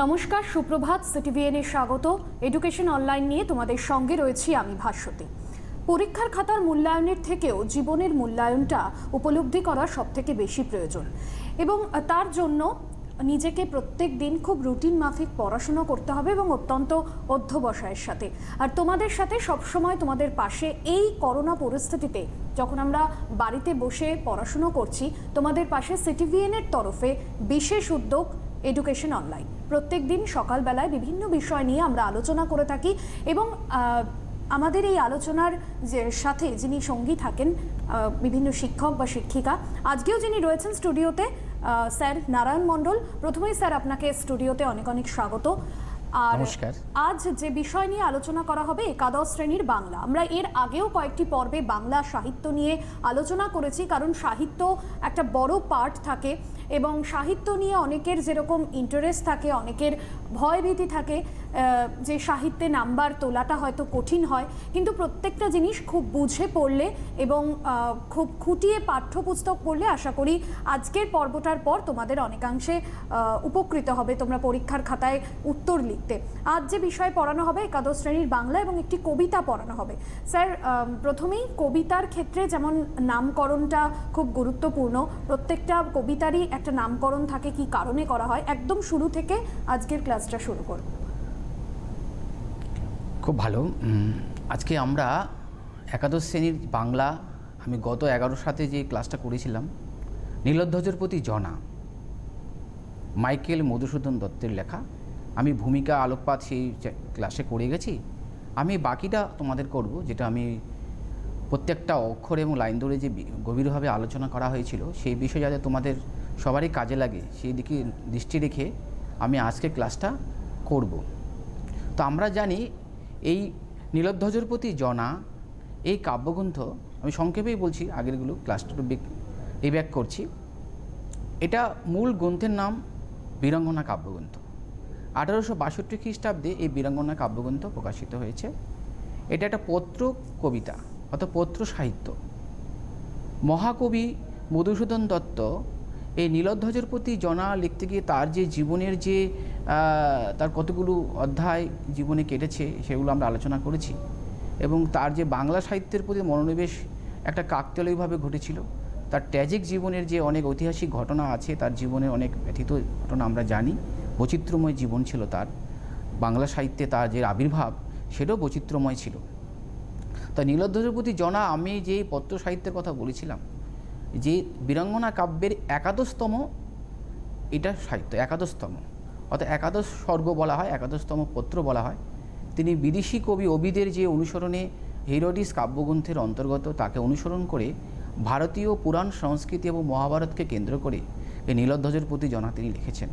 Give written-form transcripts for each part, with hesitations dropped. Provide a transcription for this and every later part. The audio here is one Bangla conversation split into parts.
নমস্কার, সুপ্রভাত। সিটিভিএন এর স্বাগত। এডুকেশন অনলাইন নিয়ে তোমাদের সঙ্গে রয়েছি আমি ভাস্বতী। পরীক্ষার খাতার মূল্যায়নের থেকেও জীবনের মূল্যায়নটা উপলব্ধি করা সবথেকে বেশি প্রয়োজন, এবং তার জন্য নিজেকে প্রত্যেক দিন খুব রুটিন মাফিক পড়াশোনা করতে হবে এবং অত্যন্ত অধ্যবসায়ের সাথে। আর তোমাদের সাথে সবসময় তোমাদের পাশে এই করোনা পরিস্থিতিতে যখন আমরা বাড়িতে বসে পড়াশুনো করছি, তোমাদের পাশে সিটিভিএন এর তরফে বিশেষ উদ্যোগ এডুকেশন অনলাইন। প্রত্যেক দিন সকালবেলায় বিভিন্ন বিষয় নিয়ে আমরা আলোচনা করে থাকি, এবং আমাদের এই আলোচনার সাথে যিনি সঙ্গী থাকেন বিভিন্ন শিক্ষক বা শিক্ষিকা, আজকেও যিনি রয়েছেন স্টুডিওতে স্যার নারায়ণ মণ্ডল। প্রথমেই স্যার আপনাকে স্টুডিওতে অনেক অনেক স্বাগত। আর আজ যে বিষয় নিয়ে আলোচনা করা হবে একাদশ শ্রেণীর বাংলা। আমরা এর আগেও কয়েকটি পর্বে বাংলা সাহিত্য নিয়ে আলোচনা করেছি, কারণ সাহিত্য একটা বড় পার্ট থাকে এবং সাহিত্য নিয়ে অনেকের যেরকম ইন্টারেস্ট থাকে, অনেকের ভয়ভীতি থাকে যে সাহিত্যে নাম্বার তোলাটা হয়তো কঠিন হয়, কিন্তু প্রত্যেকটা জিনিস খুব বুঝে পড়লে এবং খুব খুঁটিয়ে পাঠ্যপুস্তক পড়লে আশা করি আজকের পর্বটার পর তোমাদের অনেকাংশে উপকৃত হবে তোমরা পরীক্ষার খাতায় উত্তর লিখতে। আজ যে বিষয় পড়ানো হবে একাদশ শ্রেণীর বাংলা, এবং একটি কবিতা পড়ানো হবে। স্যার, প্রথমেই কবিতার ক্ষেত্রে যেমন নামকরণটা খুব গুরুত্বপূর্ণ, প্রত্যেকটা কবিতারই একটা নামকরণ থাকে, কি কারণে করা হয়, একদম শুরু থেকে আজকের ক্লাসটা শুরু করব। খুব ভালো। আজকে আমরা একাদশ শ্রেণীর বাংলা, আমি গত 11 সাথে যে ক্লাসটা করেছিলাম, নীলধ্বজের প্রতি জনা, মাইকেল মধুসূদন দত্তের লেখা। আমি ভূমিকা আলোকপাত সেই ক্লাসে করে গেছি। আমি বাকিটা তোমাদের করব, যেটা আমি প্রত্যেকটা অক্ষর এবং লাইন ধরে যে গভীরভাবে আলোচনা করা হয়েছিল সেই বিষয়ে যাতে তোমাদের সবারই কাজে লাগে সেই দিকে দৃষ্টি রেখে আমি আজকে ক্লাসটা করব। তো আমরা জানি এই নীলধ্বজের প্রতি জনা এই কাব্যগ্রন্থ, আমি সংক্ষেপেই বলছি, আগেরগুলো ক্লাসটা একটু রিব্যাক করছি। এটা মূল গ্রন্থের নাম বীরাঙ্গনা কাব্যগ্রন্থ। 1862 খ্রিস্টাব্দে এই বীরাঙ্গনা কাব্যগ্রন্থ প্রকাশিত হয়েছে। এটা একটা পত্র কবিতা, অর্থাৎ পত্র সাহিত্য। মহাকবি মধুসূদন দত্ত এই নীলধ্বজের প্রতি জনা লিখতে গিয়ে তার যে জীবনের যে তার কতগুলো অধ্যায় জীবনে কেটেছে সেগুলো আমরা আলোচনা করেছি, এবং তার যে বাংলা সাহিত্যের প্রতি মনোনিবেশ একটা কাকতালীয়ভাবে ঘটেছিল। তার ট্র্যাজিক জীবনের যে অনেক ঐতিহাসিক ঘটনা আছে, তার জীবনে অনেক ব্যথিত ঘটনা আমরা জানি। বৈচিত্র্যময় জীবন ছিল তার। বাংলা সাহিত্যে তার যে আবির্ভাব সেটাও বৈচিত্র্যময় ছিল। তা নীলধ্বজের প্রতি জনা, আমি যে পত্র সাহিত্যের কথা বলেছিলাম, যে বীরাঙ্গনা কাব্যের একাদশতম এটা সাহিত্য, একাদশতম, অর্থাৎ একাদশ স্বর্গ বলা হয়, একাদশতম পত্র বলা হয়। তিনি বিদেশি কবি ওবিদের যে অনুসরণে হেরোডিস কাব্যগ্রন্থের অন্তর্গত, তাকে অনুসরণ করে ভারতীয় পুরাণ সংস্কৃতি এবং মহাভারতকে কেন্দ্র করে এই নীলধ্বজের প্রতি জনা তিনি লিখেছেন।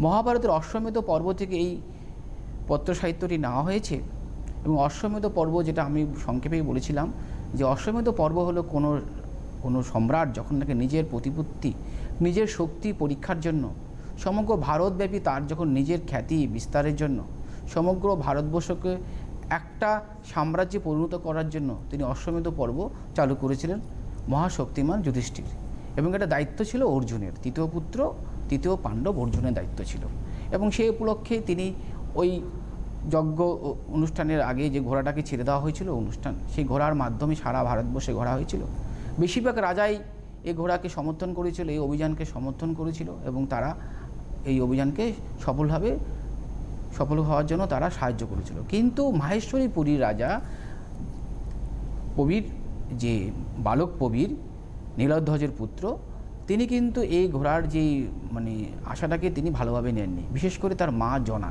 মহাভারতের অশ্বমেধ পর্ব থেকে এই পত্র সাহিত্যটি নেওয়া হয়েছে, এবং অশ্বমেধ পর্ব, যেটা আমি সংক্ষেপেই বলেছিলাম, যে অশ্বমেধ পর্ব হলো কোনো সম্রাট যখন নাকি নিজের প্রতিপত্তি, নিজের শক্তি পরীক্ষার জন্য, সমগ্র ভারতব্যাপী তার যখন নিজের খ্যাতি বিস্তারের জন্য, সমগ্র ভারতবর্ষকে একটা সাম্রাজ্যে পরিণত করার জন্য তিনি অশ্বমেধ পর্ব চালু করেছিলেন মহাশক্তিমান যুধিষ্ঠির, এবং এটা দায়িত্ব ছিল অর্জুনের, তৃতীয় পুত্র, তৃতীয় পাণ্ডব অর্জুনের দায়িত্ব ছিল। এবং সেই উপলক্ষে তিনি ওই যজ্ঞ অনুষ্ঠানের আগে যে ঘোড়াটাকে ছেড়ে দেওয়া হয়েছিল অনুষ্ঠান, সেই ঘোড়ার মাধ্যমে সারা ভারতবর্ষে ঘোরা হয়েছিল। বেশিরভাগ রাজাই এই ঘোড়াকে সমর্থন করেছিল, এই অভিযানকে সমর্থন করেছিল, এবং তারা এই অভিযানকে সফল হওয়ার জন্য তারা সাহায্য করেছিল। কিন্তু মাহেশ্বরী পুরীর রাজা প্রবীর, যে বালক প্রবীর, নীলধ্বজের পুত্র, তিনি কিন্তু এই ঘোড়ার যেই আশাটাকে তিনি ভালোভাবে নেননি। বিশেষ করে তার মা জনা,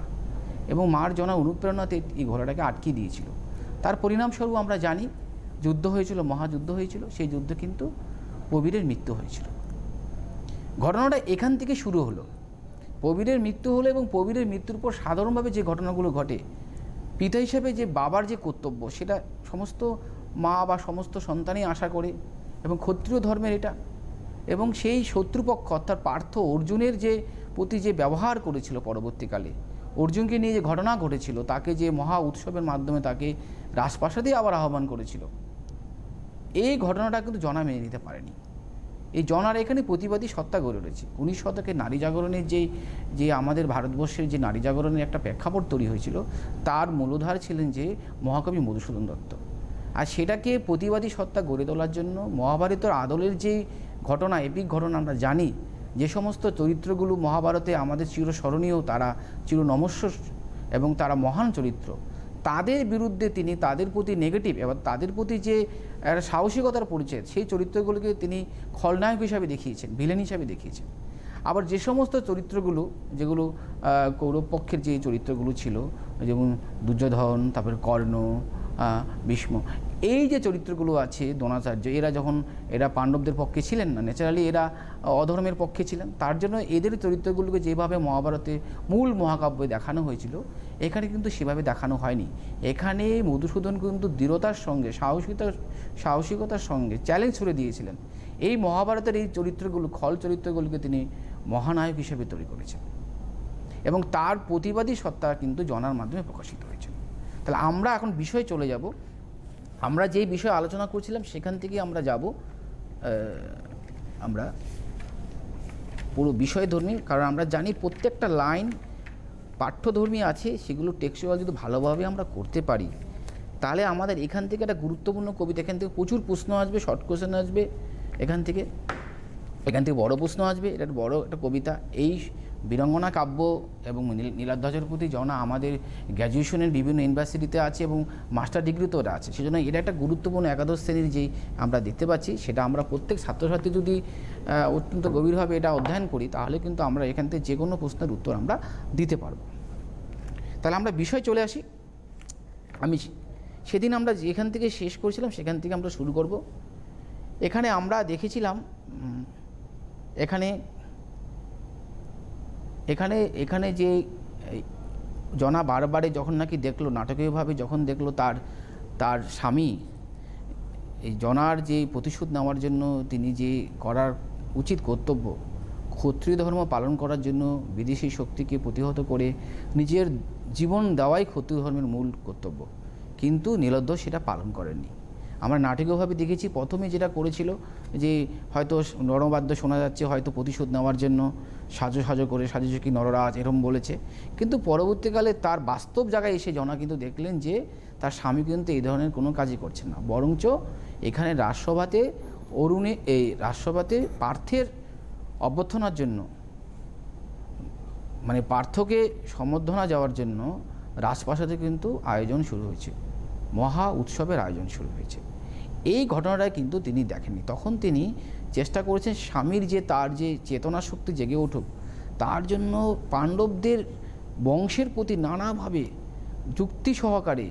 এবং মার জনা অনুপ্রেরণাতে এই ঘোড়াটাকে আটকে দিয়েছিল। তার পরিণামস্বরূপ আমরা জানি যুদ্ধ হয়েছিল, মহাযুদ্ধ হয়েছিল। সেই যুদ্ধে কিন্তু প্রবীরের মৃত্যু হয়েছিল। ঘটনাটা এখান থেকে শুরু হলো। প্রবীরের মৃত্যু হলো, এবং প্রবীরের মৃত্যুর পর সাধারণভাবে যে ঘটনাগুলো ঘটে, পিতা হিসেবে যে বাবার যে কর্তব্য, সেটা সমস্ত মা বা সমস্ত সন্তানই আশা করে, এবং ক্ষত্রিয় ধর্মের এটা। এবং সেই শত্রুপক্ষ অর্থাৎ পার্থ অর্জুনের যে প্রতি যে ব্যবহার করেছিল পরবর্তীকালে, অর্জুনকে নিয়ে যে ঘটনা ঘটেছিল, তাকে যে মহা উৎসবের মাধ্যমে তাকে রাজপ্রাসাদে আবার আহ্বান করেছিল, এই ঘটনাটা কিন্তু জনা মেনে নিতে পারেনি। এই জনার এখানে প্রতিবাদী সত্তা গড়ে উঠেছে। 19 শতকের নারী জাগরণের যে আমাদের ভারতবর্ষের যে নারী জাগরণের একটা প্রেক্ষাপট তৈরি হয়েছিল, তার মূলধার ছিলেন যে মহাকবি মধুসূদন দত্ত। আর সেটাকে প্রতিবাদী সত্তা গড়ে তোলার জন্য মহাভারতের আদলের যে ঘটনা, এপিক ঘটনা আমরা জানি, যে সমস্ত চরিত্রগুলো মহাভারতে আমাদের চিরস্মরণীয়, তারা চিরনমস্য এবং তারা মহান চরিত্র, তাদের বিরুদ্ধে তিনি তাদের প্রতি নেগেটিভ এবার তাদের প্রতি যে একটা সাহসিকতার পরিচয়, সেই চরিত্রগুলোকে তিনি খলনায়ক হিসাবে দেখিয়েছেন, ভিলেন হিসাবে দেখিয়েছেন। আবার যে সমস্ত চরিত্রগুলো যেগুলো কৌরব পক্ষের যে চরিত্রগুলো ছিল, যেমন দুর্যোধন, তারপরে কর্ণ, ভীষ্ম, এই যে চরিত্রগুলো আছে, দ্রোণাচার্য, এরা পাণ্ডবদের পক্ষে ছিলেন না, ন্যাচারালি এরা অধর্মের পক্ষে ছিলেন। তার জন্য এদের চরিত্রগুলোকে যেভাবে মহাভারতে মূল মহাকাব্যে দেখানো হয়েছিল, এখানে কিন্তু সেভাবে দেখানো হয়নি। এখানে মধুসূদন কিন্তু দৃঢ়তার সঙ্গে, সাহসিকতার সঙ্গে চ্যালেঞ্জ ছুড়ে দিয়েছিলেন। এই মহাভারতের এই চরিত্রগুলো, খল চরিত্রগুলোকে তিনি মহানায়ক হিসেবে তৈরি করেছেন এবং তার প্রতিবাদী সত্তা কিন্তু জনার মাধ্যমে প্রকাশিত হয়েছে। তাহলে আমরা এখন বিষয়ে চলে যাব। আমরা যেই বিষয়ে আলোচনা করছিলাম সেখান থেকে আমরা যাব আমরা পুরো বিষয়ধর্মী, কারণ আমরা জানি প্রত্যেকটা লাইন পাঠ্যধর্মী আছে, সেগুলো টেক্সচুয়াল যদি ভালোভাবে আমরা করতে পারি, তাহলে আমাদের এখান থেকে একটা গুরুত্বপূর্ণ কবিতা, এখান থেকে প্রচুর প্রশ্ন আসবে, শর্ট কোশ্চেন আসবে, এখান থেকে বড় প্রশ্ন আসবে। এটা বড় একটা কবিতা। এই বীরাঙ্গনা কাব্য এবং নীলাধ্বজের প্রতি জনা আমাদের গ্র্যাজুয়েশনের বিভিন্ন ইউনিভার্সিটিতে আছে এবং মাস্টার ডিগ্রিতেও আছে। সেজন্য এটা একটা গুরুত্বপূর্ণ একাদশ শ্রেণীর যেই আমরা দেখতে পাচ্ছি, সেটা আমরা প্রত্যেক ছাত্রছাত্রী যদি অত্যন্ত গভীরভাবে এটা অধ্যয়ন করি, তাহলে কিন্তু আমরা এখান থেকে যে কোনো প্রশ্নের উত্তর আমরা দিতে পারব। তাহলে আমরা বিষয় চলে আসি। আমি সেদিন আমরা যেখান থেকে শেষ করেছিলাম সেখান থেকে আমরা শুরু করব। এখানে আমরা দেখেছিলাম, এখানে যে জনা বারবারে যখন নাকি দেখলো, নাটকীয়ভাবে যখন দেখলো তার স্বামী এই জনার যে প্রতিশোধ নেওয়ার জন্য তিনি যে করার উচিত কর্তব্য, ক্ষত্রিয় ধর্ম পালন করার জন্য বিদেশি শক্তিকে প্রতিহত করে নিজের জীবন দেওয়াই ক্ষত্রিয় ধর্মের মূল কর্তব্য, কিন্তু নীলধ্বজ সেটা পালন করেননি। আমরা নাটকীয়ভাবে দেখেছি, প্রথমে যেটা করেছিল যে হয়তো নরবাদ্য শোনা যাচ্ছে, হয়তো প্রতিশোধ নেওয়ার জন্য সাজো করে সাজো কি নররাজ এরম বলেছে, কিন্তু পরবর্তীকালে তার বাস্তব জায়গায় এসে জনা কিন্তু দেখলেন যে তার স্বামী কিন্তু এই ধরনের কোনো কাজই করছেন না, বরঞ্চ এখানে রাজসভাতে পার্থের অভ্যর্থনার জন্য, মানে পার্থকে সম্বর্ধনা যাওয়ার জন্য রাজপ্রাসাদে কিন্তু আয়োজন শুরু হয়েছে, মহা উৎসবের আয়োজন শুরু হয়েছে। এই ঘটনাটা কিন্তু তিনি দেখেননি। তখন তিনি চেষ্টা করেছেন স্বামীর তার যে চেতনা শক্তি জেগে উঠুক, তার জন্য পাণ্ডবদের বংশের প্রতি নানাভাবে যুক্তি সহকারে,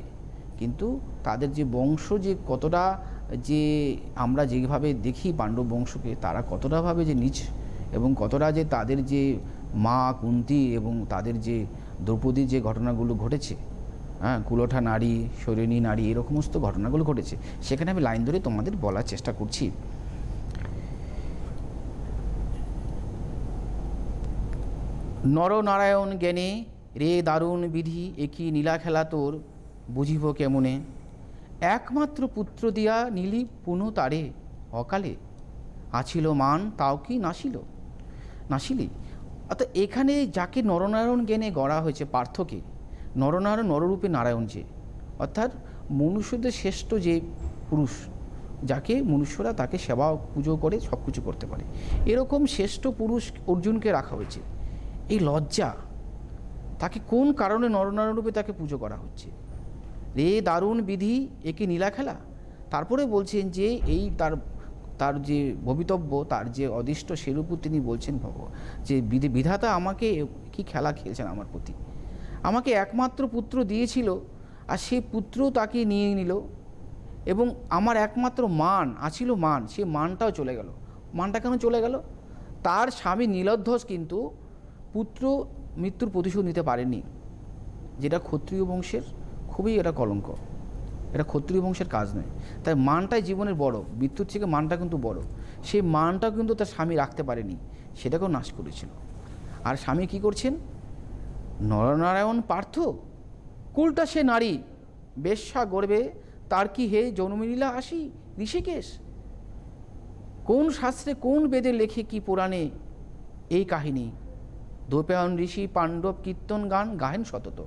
কিন্তু তাদের যে বংশ যে কতটা, যে আমরা যেভাবে দেখি পাণ্ডব বংশকে, তারা কতটাভাবে যে নীচ এবং কতটা যে তাদের যে মা কুন্তী এবং তাদের যে দ্রৌপদীর যে ঘটনাগুলো ঘটেছে, কুলঠা নারী, শৈরিণী নারী, এরকম সমস্ত ঘটনাগুলো ঘটেছে, সেখানে আমি লাইন ধরে তোমাদের বলার চেষ্টা করছি। নরনারায়ণ জ্ঞানে রে দারুণ বিধি, একই নীলা খেলা তোর বুঝিব কেমনে, একমাত্র পুত্র দিয়া নীলি পুনঃ তারে, অকালে আছিল মান তাও কি নাসিলি। অর্থাৎ এখানে যাকে নরনারায়ণ জ্ঞানে গড়া হয়েছে, পার্থকে, নরনারায়ণ নররূপে নারায়ণ, যে অর্থাৎ মনুষ্যদের শ্রেষ্ঠ যে পুরুষ, যাকে মনুষ্যরা তাকে সেবা পুজো করে সব কিছু করতে পারে, এরকম শ্রেষ্ঠ পুরুষ অর্জুনকে রাখা হয়েছে। এই লজ্জা, তাকে কোন কারণে নরনারায়ণ রূপে তাকে পুজো করা হচ্ছে, রে দারুণ বিধি একে নীলা খেলা। তারপরে বলছেন যে এই তার যে ভবিতব্য, তার যে অদিষ্ট, সেরূপ তিনি বলছেন যে বিধাতা আমাকে কি খেলা খেলছেন আমার প্রতি, আমাকে একমাত্র পুত্র দিয়েছিল আর সেই পুত্র তাকে নিয়ে নিল, এবং আমার একমাত্র মান আছিল, সে মানটাও চলে গেল। মানটা কেন চলে গেল? তার স্বামী নীলধ্বজ কিন্তু পুত্র মৃত্যুর প্রতিশোধ নিতে পারেনি, যেটা ক্ষত্রিয় বংশের খুবই এটা কলঙ্ক, এটা ক্ষত্রিয় বংশের কাজ নয়। তাই মানটাই জীবনের বড়, মৃত্যুর থেকে মানটা কিন্তু বড়। সেই মানটা কিন্তু তার স্বামী রাখতে পারেনি, সেটাকেও নাশ করেছিল। আর স্বামী কি করছেন? নরনারায়ণ পার্থ কুলটা সে নারী, বেশ্যা গর্বে তার কি হে জন্মলীলা আসি ঋষিকেশ। কোন শাস্ত্রে কোন বেদে লেখে কি পুরাণে এই কাহিনী, দ্বৈপায়ন ঋষি পাণ্ডব কীর্তন গান গাহেন সতত।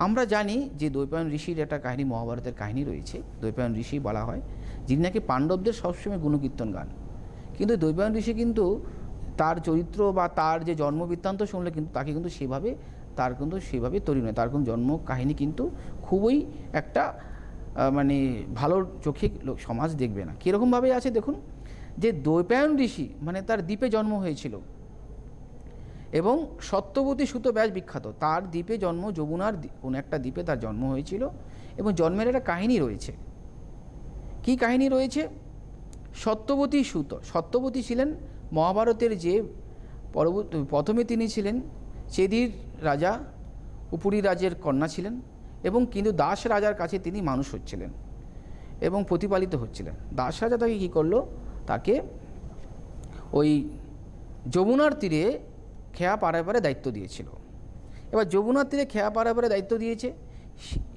আমরা জানি যে দ্বৈপায়ন ঋষির একটা কাহিনী, মহাভারতের কাহিনী রয়েছে। দ্বৈপায়ন ঋষি বলা হয় যিনি নাকি পাণ্ডবদের সবসময় গুণকীর্তন গান। কিন্তু দ্বৈপায়ন ঋষি কিন্তু তার চরিত্র বা তার যে জন্মবৃত্তান্ত শুনলে কিন্তু তাকে কিন্তু সেভাবে তৈরি নয়। তার কোনো জন্ম কাহিনী কিন্তু খুবই একটা মানে ভালো চোখে সমাজ দেখবে না। কীরকমভাবে আছে দেখুন, যে দ্বৈপায়ন ঋষি মানে তার দ্বীপে জন্ম হয়েছিল এবং সত্যবতী সুত ব্যাস বিখ্যাত, তার দ্বীপে জন্ম, যমুনার কোনো একটা দ্বীপে তার জন্ম হয়েছিল এবং জন্মের একটা কাহিনী রয়েছে। কি কাহিনী রয়েছে? সত্যবতী সুত, সত্যবতী ছিলেন মহাভারতের যে প্রথমে তিনি ছিলেন চেদির রাজা, উপরি রাজের কন্যা ছিলেন এবং কিন্তু দাস রাজার কাছে তিনি মানুষ হচ্ছিলেন এবং প্রতিপালিত হচ্ছিলেন। দাস রাজা তাকে কী করলো, তাকে ওই যমুনার তীরে খেয়া পারাপারে দায়িত্ব দিয়েছিল। এবার যমুনার তীরে খেয়া পারাপারে দায়িত্ব দিয়েছে,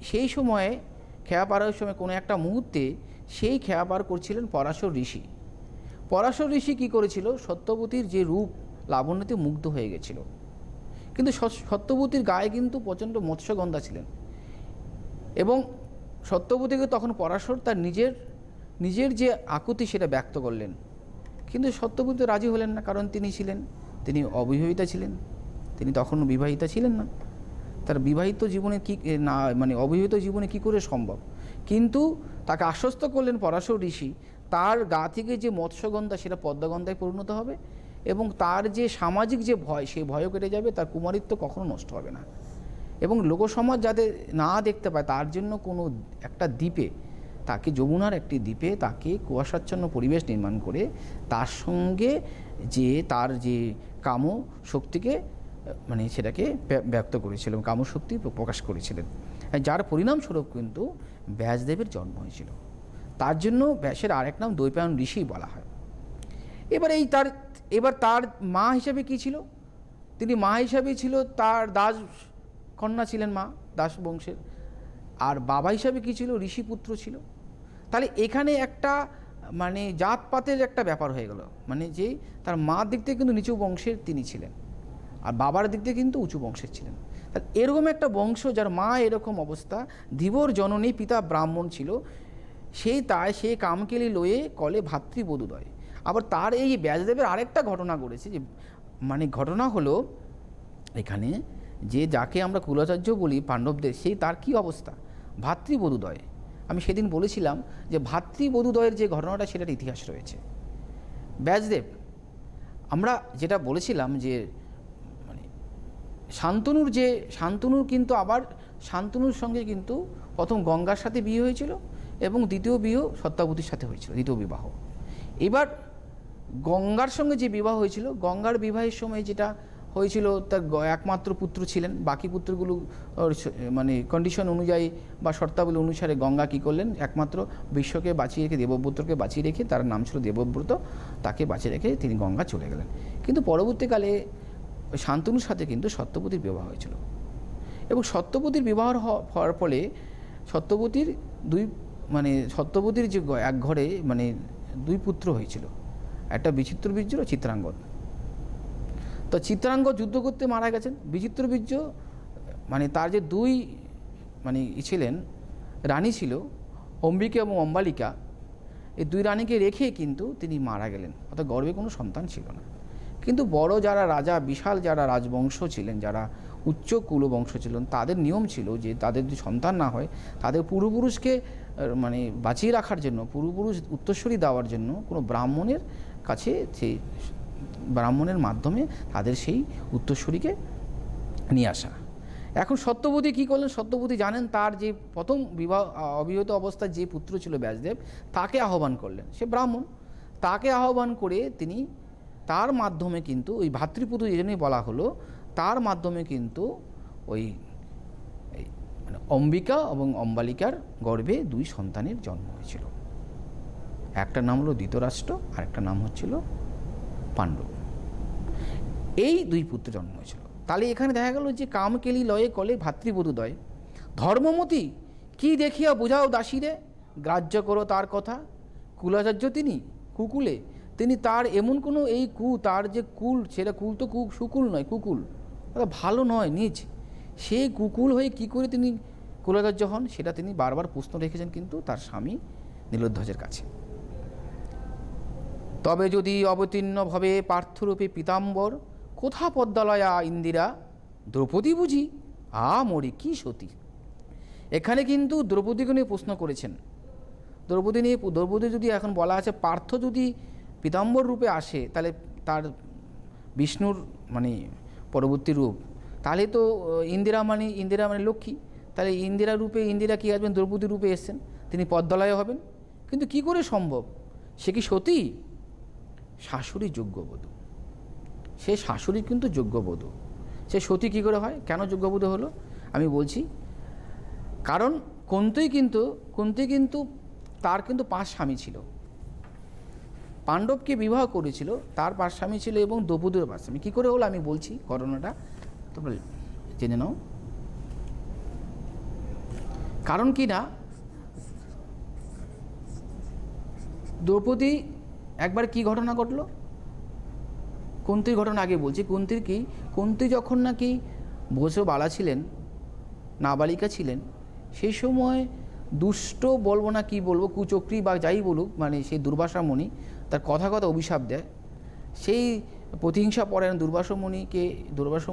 সেই সময়ে খেয়া পারার সময় কোনো একটা মুহূর্তে সেই খেয়া পার করছিলেন পরাশর ঋষি। পরাশর ঋষি কী করেছিল, সত্যবতীর যে রূপ লাবণ্যতে মুগ্ধ হয়ে গেছিল, কিন্তু সত্যবতীর গায়ে কিন্তু প্রচণ্ড মৎস্যগন্ধা ছিলেন এবং সত্যবতীকে তখন পরাশর তার নিজের যে আকুতি সেটা ব্যক্ত করলেন, কিন্তু সত্যবতী রাজি হলেন না, কারণ তিনি অবিবাহিতা ছিলেন, তিনি তখন বিবাহিতা ছিলেন না। তার বিবাহিত জীবনে কি না মানে অবিবাহিত জীবনে কি করে সম্ভব? কিন্তু তাকে আশ্বস্ত করলেন পরাশর ঋষি, তার গা থেকে যে মৎস্যগন্ধা সেটা পদ্মগন্ধায় পরিণত হবে এবং তার যে সামাজিক যে ভয়, সেই ভয়ও কেটে যাবে, তার কুমারিত্ব কখনো নষ্ট হবে না এবং লোকসমাজ যাতে না দেখতে পায় তার জন্য কোনো একটা দ্বীপে তাকে, যমুনার একটি দ্বীপে তাকে কুয়াশাচ্ছন্ন পরিবেশ নির্মাণ করে তার সঙ্গে তার যে কাম শক্তিকে মানে সেটাকে ব্যক্ত করেছিলেন, কামশক্তি প্রকাশ করেছিলেন, যার পরিণামস্বরূপ কিন্তু ব্যাসদেবের জন্ম হয়েছিল। তার জন্য ব্যাসের আরেক নাম দ্বৈপায়ন ঋষি বলা হয়। এবার তার মা হিসাবে কী ছিল? তিনি মা হিসাবে ছিল, তার দাস কন্যা ছিলেন মা, দাস বংশের। আর বাবা হিসাবে কী ছিল? ঋষিপুত্র ছিল। তাহলে এখানে একটা মানে জাতপাতের একটা ব্যাপার হয়ে গেল, মানে যে তার মার দিক থেকে কিন্তু নিচু বংশের তিনি ছিলেন আর বাবার দিক থেকে কিন্তু উঁচু বংশের ছিলেন। তাহলে এরকম একটা বংশ, যার মা এরকম অবস্থা, ধীবর জননী পিতা ব্রাহ্মণ ছিল, সেই কামকেলি লয়ে কলে ভাতৃবধূদয়। আবার তার এই ব্যাসদেবের আরেকটা ঘটনা ঘটেছে, যে মানে ঘটনা হলো এখানে যে যাকে আমরা কুলাচার্য বলি পাণ্ডবদের, তার কি অবস্থা? ভাতৃবধূদয়। আমি সেদিন বলেছিলাম যে ভাতৃবধূদয়ের যে ঘটনাটা সেটার ইতিহাস রয়েছে। ব্যাসদেব, আমরা যেটা বলেছিলাম যে মানে শান্তনুর কিন্তু আবার শান্তনুর সঙ্গে কিন্তু প্রথম গঙ্গার সাথে বিয়ে হয়েছিল এবং দ্বিতীয় বিয়ে সত্যাবতীর সাথে হয়েছিল, দ্বিতীয় বিবাহ। এবার গঙ্গার সঙ্গে যে বিবাহ হয়েছিল, গঙ্গার বিবাহের সময় যেটা হয়েছিল, তার একমাত্র পুত্র ছিলেন, বাকি পুত্রগুলো মানে কন্ডিশন অনুযায়ী বা শর্তাবলী অনুসারে গঙ্গা কী করলেন, একমাত্র বিশ্বকে বাঁচিয়ে রেখে, দেবব্রতকে বাঁচিয়ে রেখে, তার নাম ছিল দেবব্রত, তাকে বাঁচিয়ে রেখে তিনি গঙ্গা চলে গেলেন। কিন্তু পরবর্তীকালে শান্তনুর সাথে কিন্তু সত্যবতীর বিবাহ হয়েছিল এবং সত্যবতীর বিবাহ হওয়ার ফলে সত্যবতীর যে এক ঘরে মানে দুই পুত্র হয়েছিল, একটা বিচিত্রবীর্য ও চিত্রাঙ্গদ। তো চিত্রাঙ্গদ যুদ্ধ করতে মারা গেছেন। বিচিত্রবীর্য মানে তার যে দুই মানে ছিলেন রানী ছিল, অম্বিকা এবং অম্বালিকা, এই দুই রানীকে রেখে কিন্তু তিনি মারা গেলেন, অর্থাৎ গর্ভে কোনো সন্তান ছিল না। কিন্তু বড় যারা রাজা, বিশাল যারা রাজবংশ ছিলেন, যারা উচ্চ কুলবংশ ছিলেন, তাদের নিয়ম ছিল যে তাদের যদি সন্তান না হয়, তাদের পূর্বপুরুষকে মানে বাঁচিয়ে রাখার জন্য, পূর্বপুরুষ উত্তরসূরি দেওয়ার জন্য কোনো ব্রাহ্মণের কাছে, সেই ব্রাহ্মণের মাধ্যমে তাদের সেই উত্তরসূরিকে নিয়ে আসা। এখন সত্যবতী কী করলেন? সত্যবতী জানেন তার যে প্রথম অবিবাহিত অবস্থায় যে পুত্র ছিল ব্যাসদেব, তাকে আহ্বান করলেন, সে ব্রাহ্মণ, তাকে আহ্বান করে তিনি তার মাধ্যমে কিন্তু ওই ভাতৃপুত্র এই জন্যই বলা হলো, তার মাধ্যমে কিন্তু ওই মানে অম্বিকা এবং অম্বালিকার গর্ভে দুই সন্তানের জন্ম হয়েছিল। একটা নাম হলো ধৃতরাষ্ট্র আর একটা নাম হচ্ছিল পাণ্ডু। এই দুই পুত্র জন্ম হয়েছিল। তাহলে এখানে দেখা গেল যে কামকেলি লয়ে কলে ভাতৃবধূদয়, ধর্মমতী কি দেখিয়া বোঝাও দাসীরে, গ্রাহ্য করো তার কথা, কুলাচার্য তিনি কুকুলে তিনি তার এমন কোনো এই তার যে কুল, সেটা কুল তো সুকুল নয়, কুকুল, ভালো নয়, নিজ, সেই কুকুল হয়ে কি করে তিনি কুলাধ্বজ হন, সেটা তিনি বারবার প্রশ্ন রেখেছেন কিন্তু তার স্বামী নীলোধ্বজের কাছে। তবে যদি অবতীর্ণ ভবে পার্থরূপে পীতাম্বর, কোথা পদ্মালয়া ইন্দিরা, দ্রৌপদী বুঝি মরি কি সতী। এখানে কিন্তু দ্রৌপদীকে নিয়ে প্রশ্ন করেছেন। দ্রৌপদী যদি এখন বলা আছে পার্থ যদি পীতাম্বর রূপে আসে, তাহলে তার বিষ্ণুর মানে পরবর্তী রূপ, তাহলে তো ইন্দিরা মানে লক্ষ্মী, তাহলে ইন্দিরা কি আসবেন, দ্রৌপদী রূপে এসছেন, তিনি পদ্মালয়ে হবেন। কিন্তু কি করে সম্ভব, সে কি সতী? শাশুড়ি যোগ্যবধূ, সে শাশুড়ি কিন্তু যোগ্যবধূ, সে সতী কী করে হয়, কেন যোগ্যবধূ হলো আমি বলছি। কারণ কুন্তী কিন্তু তার কিন্তু 5 স্বামী ছিল, পাণ্ডবকে বিবাহ করেছিল, তার 5 স্বামী ছিল এবং দ্রৌপদীর 5 স্বামী। কী করে হলো আমি বলছি, ঘটনাটা তোমরা জেনে নাও। কারণ কি না, দ্রৌপদী একবার কি ঘটনা ঘটলো, কুন্তীর ঘটনা আগে বলছি। কুন্তী যখন নাকি বালা ছিলেন, নাবালিকা ছিলেন, সেই সময় দুষ্ট বলবো না, কি বলবো, কুচক্রী বা যাই বলুক, মানে সেই দুর্বাসা মুনি তার কথা অভিশাপ দেয়। সেই প্রতিহিংসা পরায়ণ দুর্বাসা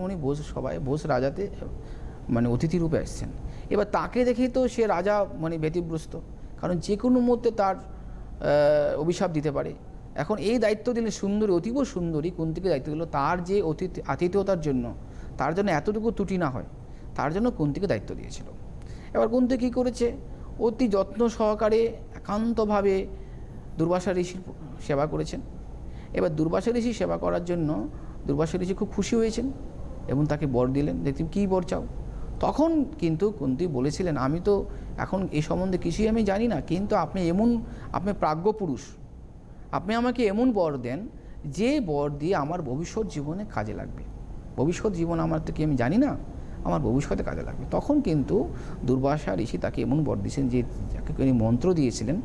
মুনি ভোজ রাজাতে মানে অতিথি রূপে আসছেন। এবার তাকে দেখেই তো সে রাজা মানে ব্যতিব্যস্ত, কারণ যে কোনো মুহূর্তে তার অভিশাপ দিতে পারে। এখন এই দায়িত্ব দিলে অতীব সুন্দরী কুন্তীকে দায়িত্ব দিল, তার যে আতিথেয়তার জন্য, তার জন্য এতটুকু ত্রুটি না হয়, তার জন্য কুন্তীকে দায়িত্ব দিয়েছিল। এবার কুন্তী কী করেছে, অতি যত্ন সহকারে একান্তভাবে দুর্বাসা ঋষির সেবা করেছেন। এবার দুর্বাসা ঋষি সেবা করার জন্য দুর্বাসা ঋষি খুব খুশি হয়েছেন এবং তাকে বর দিলেন, দেখতে কী বর চাও। তখন কিন্তু কুন্তী বলেছিলেন, আমি তো এখন এই সম্বন্ধে কিছুই আমি জানি না, কিন্তু আপনি প্রাজ্ঞ পুরুষ, আপনি আমাকে এমন বর দেন যে বর দিয়ে আমার ভবিষ্যৎ জীবনে কাজে লাগবে। ভবিষ্যৎ জীবন আমার তো কি আমি জানি না, আমার ভবিষ্যতে কাজে লাগবে। তখন কিন্তু দুর্বাসা ঋষি তাকে এমন বর দিয়েছেন, যে যাকে তিনি মন্ত্র দিয়েছিলেন,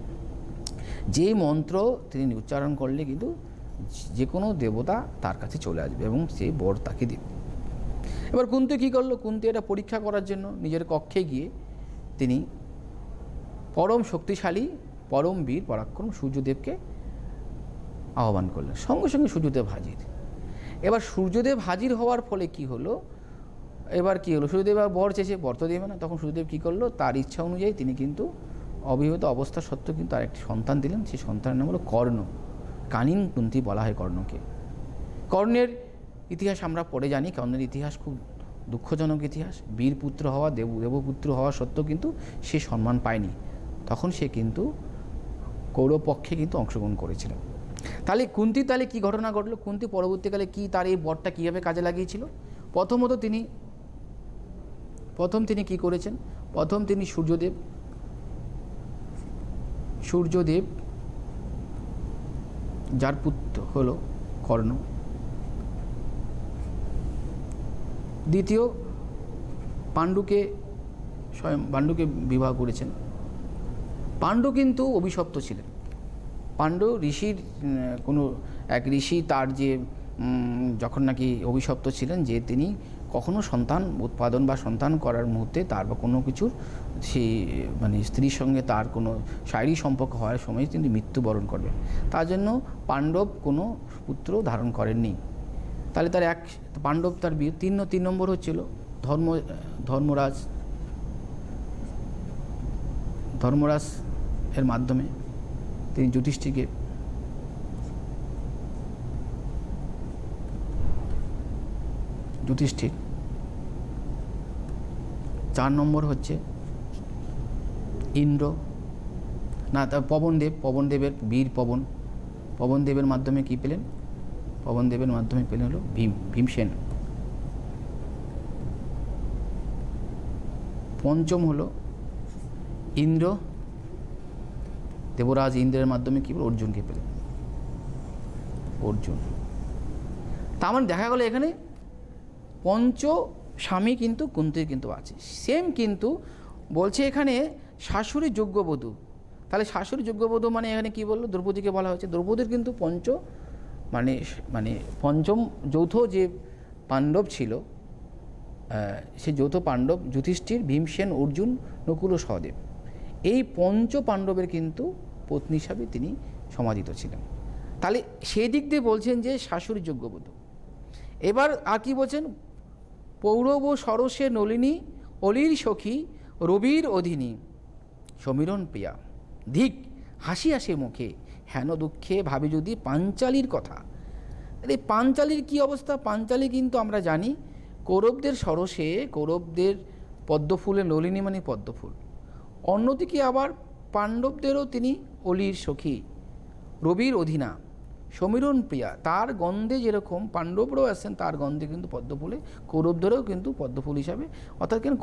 যে মন্ত্র তিনি উচ্চারণ করলে কিন্তু যে কোনো দেবতা তার কাছে চলে আসবে এবং সেই বর তাকে দেবে। এবার কুন্তী কী করলো, কুন্তী এটা পরীক্ষা করার জন্য নিজের কক্ষে গিয়ে তিনি পরম শক্তিশালী, পরম বীর পরাক্রম সূর্যদেবকে আহ্বান করলেন। সঙ্গে সঙ্গে সূর্যদেব হাজির। এবার সূর্যদেব হাজির হওয়ার ফলে কি হলো, সূর্যদেব বর চেয়েছে, বর তো দেবে না। তখন সূর্যদেব কী করলো, তার ইচ্ছা অনুযায়ী তিনি কিন্তু অবিবাহিত অবস্থা সত্ত্বেও কিন্তু আর একটি সন্তান দিলেন। সেই সন্তানের নাম হলো কর্ণ। কানীন কুন্তী বলা হয় কর্ণকে। কর্ণের ইতিহাস আমরা পড়ে জানি, কর্ণের ইতিহাস খুব দুঃখজনক ইতিহাস। বীরপুত্র হওয়া, দেবপুত্র হওয়া সত্ত্বেও কিন্তু সে সম্মান পায়নি। তখন সে কিন্তু কৌরব পক্ষে কিন্তু অংশগ্রহণ করেছিল। তাহলে কুন্তী কী ঘটনা ঘটলো, কুন্তী পরবর্তীকালে কি তার এই বরটা কীভাবে কাজে লাগিয়েছিল। প্রথম তিনি কি করেছেন, তিনি সূর্যদেব যার পুত্র হলো কর্ণ, দ্বিতীয় পাণ্ডুকে বিবাহ করেছেন। পাণ্ডু কিন্তু অভিশপ্ত ছিলেন। পাণ্ডু ঋষির কোনো এক ঋষি তার যে যখন নাকি অভিশপ্ত ছিলেন, যে তিনি কখনো সন্তান উৎপাদন বা সন্তান করার মুহূর্তে তার বা কোনো কিছুর সেই মানে স্ত্রীর সঙ্গে তার কোনো শারীরিক সম্পর্ক হওয়ার সময় তিনি মৃত্যুবরণ করবেন। তার জন্য পাণ্ডব কোনো পুত্র ধারণ করেননি। তাহলে তার পাণ্ডব তার বিয়ে। 3 নম্বর হচ্ছিল ধর্মরাজ এর মাধ্যমে তিনি যুধিষ্ঠিরকে যুধিষ্ঠির। 4 নম্বর হচ্ছে ইন্দ্র, না তার পবনদেবের বীর পবনদেবের মাধ্যমে কি পেলেন, পবনদেবের মাধ্যমে পেলেন হলো ভীমসেন। 5ম হলো ইন্দ্র, দেবরাজ ইন্দ্রের মাধ্যমে কী পেল, অর্জুনকে পেলেন, অর্জুন। তার মানে দেখা গেল এখানে স্বামী কিন্তু কুন্তীর কিন্তু আছে। সেম কিন্তু বলছে এখানে শাশুড়ি যোগ্যবধূ। তাহলে শাশুড়ি যোগ্যবধূ মানে এখানে কি বললো, দ্রৌপদীকে বলা হয়েছে। দ্রৌপদীর কিন্তু মানে মানে পঞ্চম যৌথ যে পাণ্ডব ছিল, সে যৌথ পাণ্ডব যুধিষ্ঠির, ভীমসেন, অর্জুন, নকুল ও সহদেব, এই পঞ্চ পাণ্ডবের কিন্তু পত্নী হিসাবে তিনি সমাধিত ছিলেন। তাহলে সেই দিক দিয়ে বলছেন যে শাশুড়ি যোগ্যবধূ। এবার আর কি বলছেন, পৌরব সরসে নলিনী, অলির সখী, রবির অধীনী, সমীরণ প্রিয়া, ধিক হাসি আসে মুখে, হেন দুঃখে ভাবে যদি পাঞ্চালীর কথা। এই পাঞ্চালীর কি অবস্থা? পাঞ্চালী কিন্তু আমরা জানি কৌরবদের সরসে, কৌরবদের পদ্মফুলে, নলিনী মানে পদ্মফুল। অন্যদিকে আবার পাণ্ডবদেরও তিনি অলির সখী, রবির অধীনা, সমীরণ প্রিয়া, তার গন্ধে যেরকম পাণ্ডবরাও আসছেন তার গন্ধে কিন্তু পদ্মফুলে, কৌরবদেরও কিন্তু পদ্মফুল হিসাবে, অর্থাৎ কেন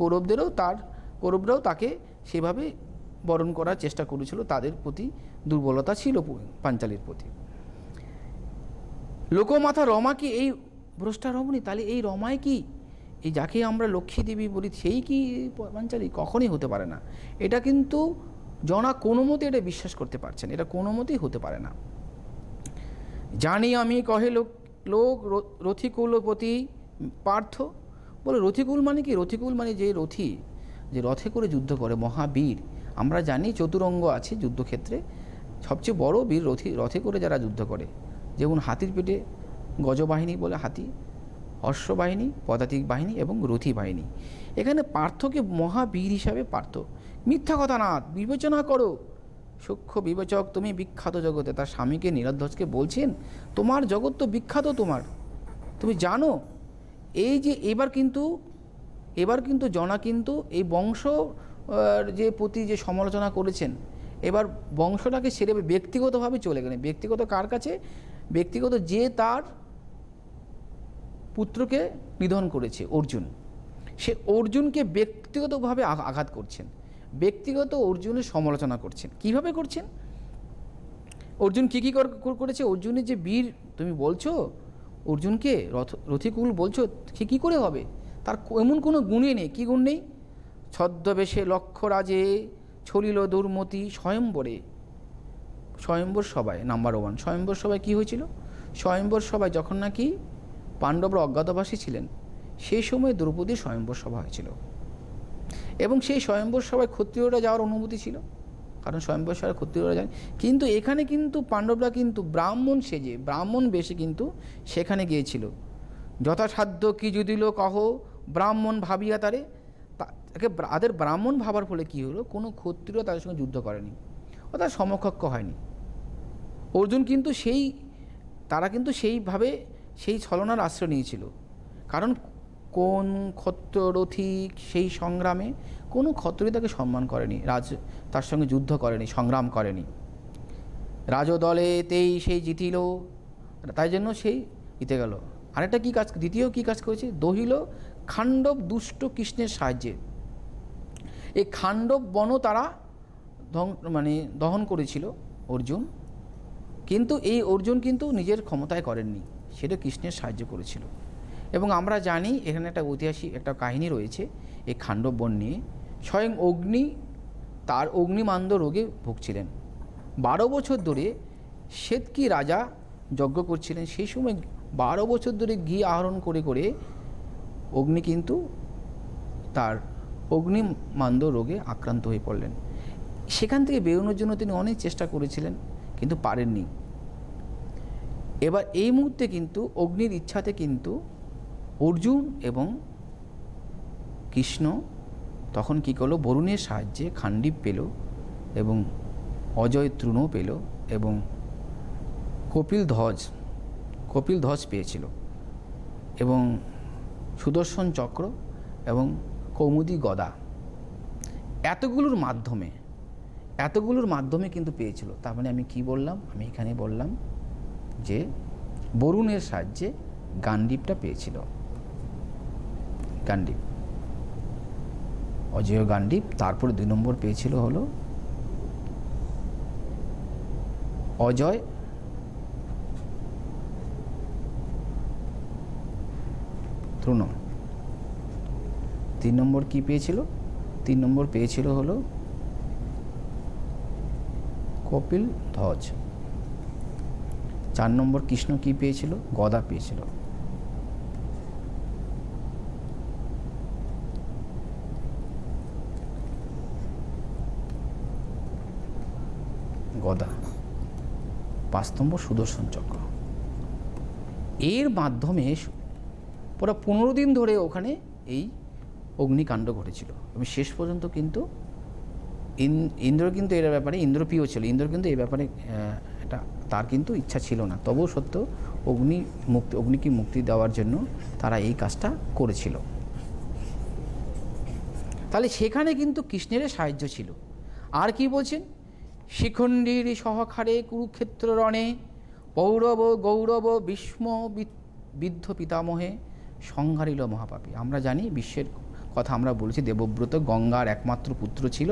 কৌরবরাও তাকে সেভাবে বরণ করার চেষ্টা করেছিল, তাদের প্রতি দুর্বলতা ছিল পাঞ্চালীর প্রতি। লোকমাতা রমা কি এই ভ্রষ্টা রমণী? তাহলে এই রমায় কি, এই যাকে আমরা লক্ষ্মী দেবী বলি, সেই কি পাঞ্চালী? কখনই হতে পারে না। এটা কিন্তু জনা কোনো মতে এটা বিশ্বাস করতে পারছেন, এটা কোনো মতেই হতে পারে না। জানি আমি কহে লোক রথিকুলপতি পার্থ। বলে রথিকুল মানে কি? রথিকুল মানে যে রথী, যে রথে করে যুদ্ধ করে, মহাবীর। আমরা জানি চতুরঙ্গ আছে যুদ্ধক্ষেত্রে, সবচেয়ে বড় বীর রথে করে যারা যুদ্ধ করে, যেমন হাতির পেটে গজবাহিনী বলে হাতি, অশ্ববাহিনী, পদাতিক বাহিনী এবং রথী বাহিনী। এখানে পার্থকে মহাবীর হিসাবে পার্থ। মিথ্যা কথা না, বিবেচনা করো, সূক্ষ্ম বিবেচক তুমি বিখ্যাত জগতে। তার স্বামীকে নীলধ্বজকে বলছেন, তোমার জগৎ তো বিখ্যাত, তুমি জানো। এই যে এবার কিন্তু জনা কিন্তু এই বংশ যে প্রতি যে সমালোচনা করেছেন, এবার বংশটাকে ছেড়ে ব্যক্তিগতভাবে চলে গেলেন। ব্যক্তিগত কার কাছে? ব্যক্তিগত যে তার পুত্রকে নিধন করেছে, অর্জুন, সে অর্জুনকে ব্যক্তিগতভাবে আঘাত করছেন, ব্যক্তিগত অর্জুনের সমালোচনা করছেন। কিভাবে করছেন? অর্জুন কী করেছে? অর্জুনের যে বীর তুমি বলছো, অর্জুনকে রথিকুল বলছো, সে কী করে হবে? তার এমন কোনো গুণই নেই। কী গুণ নেই? ছদ্মবেশে লক্ষ্যরাজে ছলিল দুর্মতি স্বয়ম্বরে। স্বয়ম্বর সভায় নাম্বার 1, স্বয়ম্বর সভায় কী হয়েছিল? স্বয়ম্বর সভায় যখন নাকি পাণ্ডবরা অজ্ঞাতবাসী ছিলেন, সেই সময় দ্রৌপদীর স্বয়ম্বর সভা হয়েছিল, এবং সেই স্বয়ম্বর সভায় ক্ষত্রিয়রা যাওয়ার অনুমতি ছিল, কারণ স্বয়ম্বর সভায় ক্ষত্রিয়রা যায়। কিন্তু এখানে কিন্তু পাণ্ডবরা কিন্তু ব্রাহ্মণ সেজে, ব্রাহ্মণ বেশে কিন্তু সেখানে গিয়েছিল। যথাসাধ্য কি যুদিল কহ ব্রাহ্মণ ভাবিয়া তারে। তাদের ব্রাহ্মণ ভাবার ফলে কী হলো? কোনো ক্ষত্রিয় তাদের সঙ্গে যুদ্ধ করেনি, অর্থাৎ সমকক্ষ হয়নি। অর্জুন কিন্তু তারা কিন্তু সেইভাবে সেই ছলনার আশ্রয় নিয়েছিল, কারণ কোন ক্ষত্ররথী সেই সংগ্রামে কোনো ক্ষত্রিয় তাকে সম্মান করেনি, তার সঙ্গে যুদ্ধ করেনি, সংগ্রাম করেনি। রাজদলে সেই জিতিল, তাই জন্য সেই জিতে গেল। আরেকটা কী কাজ, দ্বিতীয় কী কাজ করেছে? দহিল খাণ্ডব দুষ্ট কৃষ্ণের সাহায্যে। এই খাণ্ডব বনও তারা দহন করেছিল অর্জুন, কিন্তু এই অর্জুন কিন্তু নিজের ক্ষমতায় করেননি, সেটা কৃষ্ণের সাহায্য করেছিল। এবং আমরা জানি এখানে একটা ঐতিহাসিক একটা কাহিনী রয়েছে এই খাণ্ডব বন নিয়ে। স্বয়ং অগ্নি তার অগ্নিমান্দ রোগে ভুগছিলেন। 12 বছর ধরে শ্বেতকি রাজা যজ্ঞ করছিলেন, সেই সময় 12 বছর ধরে ঘি আহরণ করে করে অগ্নি কিন্তু তার অগ্নিমান্দ রোগে আক্রান্ত হয়ে পড়লেন। সেখান থেকে বেরোনোর জন্য তিনি অনেক চেষ্টা করেছিলেন, কিন্তু পারেননি। এবার এই মুহূর্তে কিন্তু অগ্নির ইচ্ছাতে কিন্তু অর্জুন এবং কৃষ্ণ তখন কী করলো? বরুণের সাহায্যে খাণ্ডীব পেল, এবং অজয় তৃণ পেল, এবং কপিল ধ্বজ পেয়েছিল, এবং সুদর্শন চক্র এবং কৌমুদী গদা, এতগুলোর মাধ্যমে কিন্তু পেয়েছিল। তার মানে আমি কি বললাম? আমি এখানে বললাম যে বরুণের সাহায্যে গান্ডীবটা পেয়েছিল। গান্ডীব, অজয় গান্ডীব। তারপরে 2 নম্বর পেয়েছিল হলো অজয় তৃণ। 3 নম্বর কি পেয়েছিল? 3 নম্বর পেয়েছিল হলো কপিল ধ্বজ। 4 নম্বর কৃষ্ণ কি পেয়েছিল? গদা পেয়েছিল। গদা। 5 নম্বর সুদর্শন চক্র। এর মাধ্যমে পুরো 15 দিন ধরে ওখানে এই অগ্নিকাণ্ড ঘটেছিল এবং শেষ পর্যন্ত কিন্তু ইন্দ্র কিন্তু এর ব্যাপারে ইন্দ্রপ্রিয় ছিল। ইন্দ্র কিন্তু এই ব্যাপারে এটা তার কিন্তু ইচ্ছা ছিল না, তবুও সত্ত্বেও অগ্নিকে মুক্তি দেওয়ার জন্য তারা এই কাজটা করেছিল। তাহলে সেখানে কিন্তু কৃষ্ণের সাহায্য ছিল। আর কি বলছেন? শিখণ্ডীর সহকারে কুরুক্ষেত্র রণে পৌরব গৌরব ভীষ্ম বিদ্ধ পিতামহে সংহারিল মহাপাপী। আমরা জানি বিশ্বের কথা আমরা বলেছি, দেবব্রত গঙ্গার একমাত্র পুত্র ছিল।